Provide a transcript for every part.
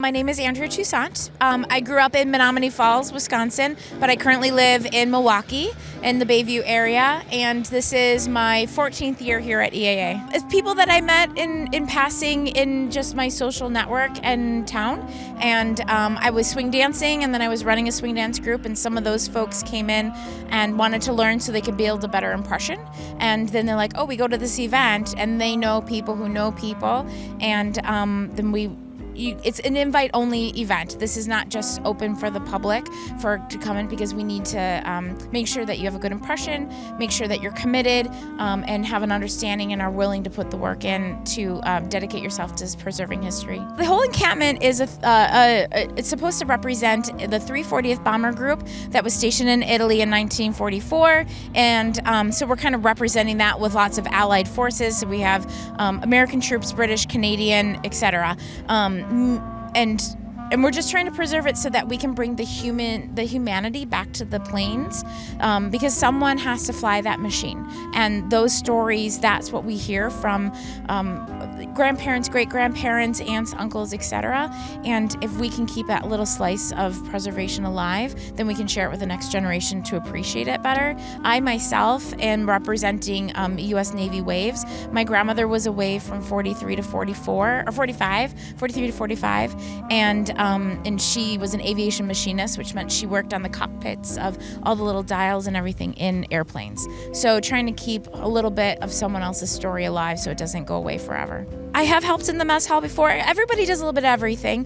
my name is Andrea Toussaint. I grew up in Menominee Falls, Wisconsin, but I currently live in Milwaukee in the Bayview area, and this is my 14th year here at EAA. It's people that I met in passing in just my social network and town, and I was swing dancing, and then I was running a swing dance group, and some of those folks came in and wanted to learn so they could build a better impression, and then they're like, oh, we go to this event, and they know people who know people, and then it's an invite-only event. This is not just open for the public to come in, because we need to make sure that you have a good impression, make sure that you're committed, and have an understanding and are willing to put the work in to dedicate yourself to preserving history. The whole encampment is it's supposed to represent the 340th Bomber Group that was stationed in Italy in 1944, and so we're kind of representing that with lots of allied forces. So we have American troops, British, Canadian, etc. And we're just trying to preserve it so that we can bring the humanity back to the planes, because someone has to fly that machine. And those stories, that's what we hear from grandparents, great-grandparents, aunts, uncles, etc. And if we can keep that little slice of preservation alive, then we can share it with the next generation to appreciate it better. I myself am representing U.S. Navy waves. My grandmother was a wave from 43 to 44, or 45, 43 to 45, and she was an aviation machinist, which meant she worked on the cockpits of all the little dials and everything in airplanes. So trying to keep a little bit of someone else's story alive so it doesn't go away forever. I have helped in the mess hall before. Everybody does a little bit of everything,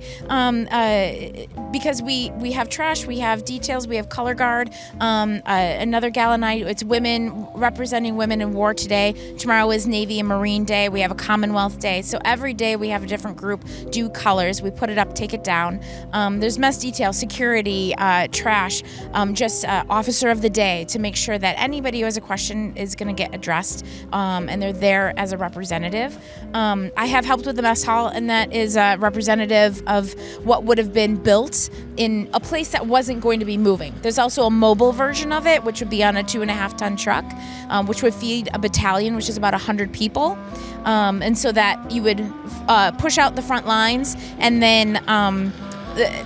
because we have trash, we have details, we have color guard. Another gala night, it's women representing women in war today. Tomorrow is Navy and Marine Day. We have a Commonwealth Day. So every day we have a different group do colors. We put it up, take it down. There's mess detail, security, trash, just officer of the day to make sure that anybody who has a question is going to get addressed, and they're there as a representative. I have helped with the mess hall, and that is a representative of what would have been built in a place that wasn't going to be moving. There's also a mobile version of it, which would be on a 2.5-ton truck, which would feed a battalion, which is about 100 people. And so that you would push out the front lines, and then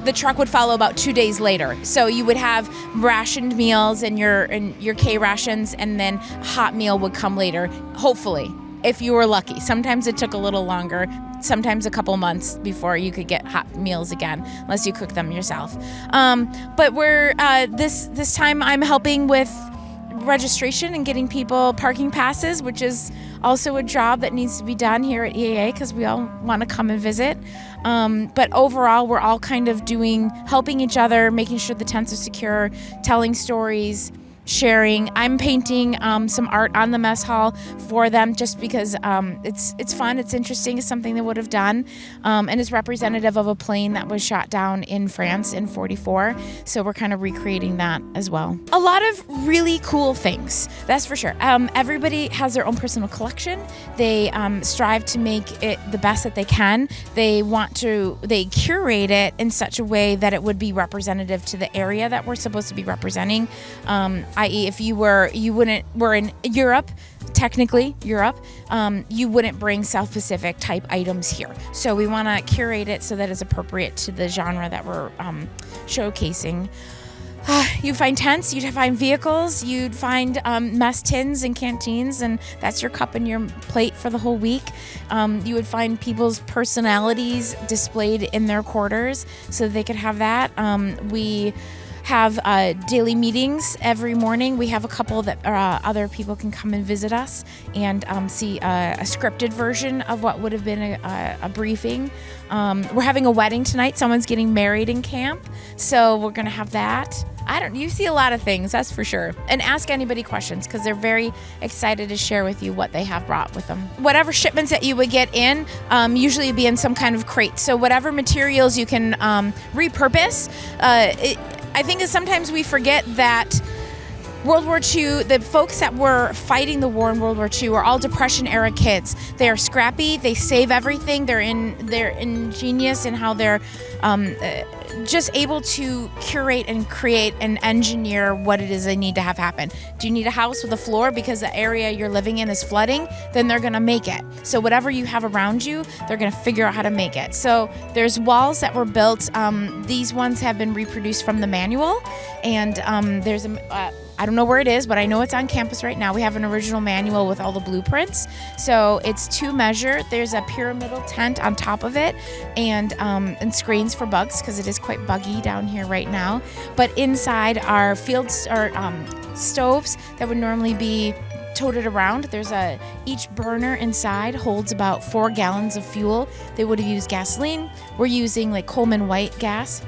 the truck would follow about 2 days later. So you would have rationed meals and your K rations, and then hot meal would come later, hopefully, if you were lucky. Sometimes it took a little longer, sometimes a couple months before you could get hot meals again, unless you cook them yourself. But we're this time I'm helping with registration and getting people parking passes, which is also a job that needs to be done here at EAA because we all want to come and visit. But overall, we're all kind of helping each other, making sure the tents are secure, telling stories, sharing. I'm painting some art on the mess hall for them just because it's fun, it's interesting, it's something they would have done, and it's representative of a plane that was shot down in France in 44, so we're kind of recreating that as well. A lot of really cool things, that's for sure. Everybody has their own personal collection. They strive to make it the best that they can. They curate it in such a way that it would be representative to the area that we're supposed to be representing. I.e., if you were in Europe, technically Europe, you wouldn't bring South Pacific type items here. So we want to curate it so that it's appropriate to the genre that we're showcasing. You'd find tents, you'd find vehicles, you'd find mess tins and canteens, and that's your cup and your plate for the whole week. You would find people's personalities displayed in their quarters so they could have that. We have daily meetings every morning. We have a couple that other people can come and visit us and see a scripted version of what would have been a briefing. We're having a wedding tonight. Someone's getting married in camp, so we're going to have that. You see a lot of things, that's for sure. And ask anybody questions because they're very excited to share with you what they have brought with them. Whatever shipments that you would get in, usually it'd be in some kind of crate. So whatever materials you can repurpose, I think that sometimes we forget that World War II, the folks that were fighting the war in World War II are all Depression era kids. They are scrappy. They save everything. They're ingenious in how they're just able to curate and create and engineer what it is they need to have happen. Do you need a house with a floor because the area you're living in is flooding? Then they're going to make it. So whatever you have around you, they're going to figure out how to make it. So there's walls that were built. These ones have been reproduced from the manual, and there's a I don't know where it is, but I know it's on campus right now. We have an original manual with all the blueprints. So it's to measure. There's a pyramidal tent on top of it, and screens for bugs because it is quite buggy down here right now. But inside are fields or stoves that would normally be toted around. Each burner inside holds about 4 gallons of fuel. They would have used gasoline. We're using like Coleman white gas,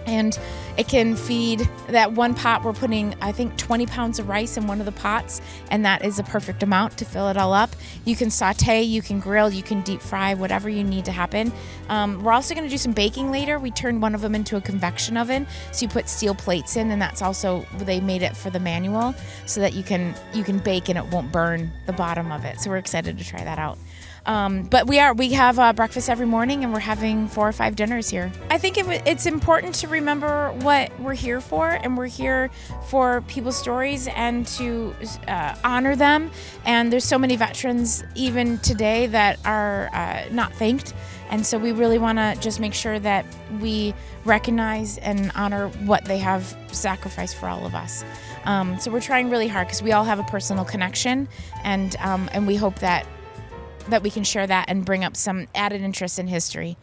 and it can feed that one pot. We're putting, I think, 20 pounds of rice in one of the pots, and that is a perfect amount to fill it all up. You can saute, you can grill, you can deep fry, whatever you need to happen. We're also going to do some baking later. We turned one of them into a convection oven, so you put steel plates in, and that's also, they made it for the manual so that you can bake and it won't burn the bottom of it. So we're excited to try that out. But we have breakfast every morning, and we're having 4 or 5 dinners here. I think it's important to remember what we're here for, and we're here for people's stories and to honor them. And there's so many veterans even today that are not thanked. And so we really want to just make sure that we recognize and honor what they have sacrificed for all of us. So we're trying really hard because we all have a personal connection, and we hope that we can share that and bring up some added interest in history.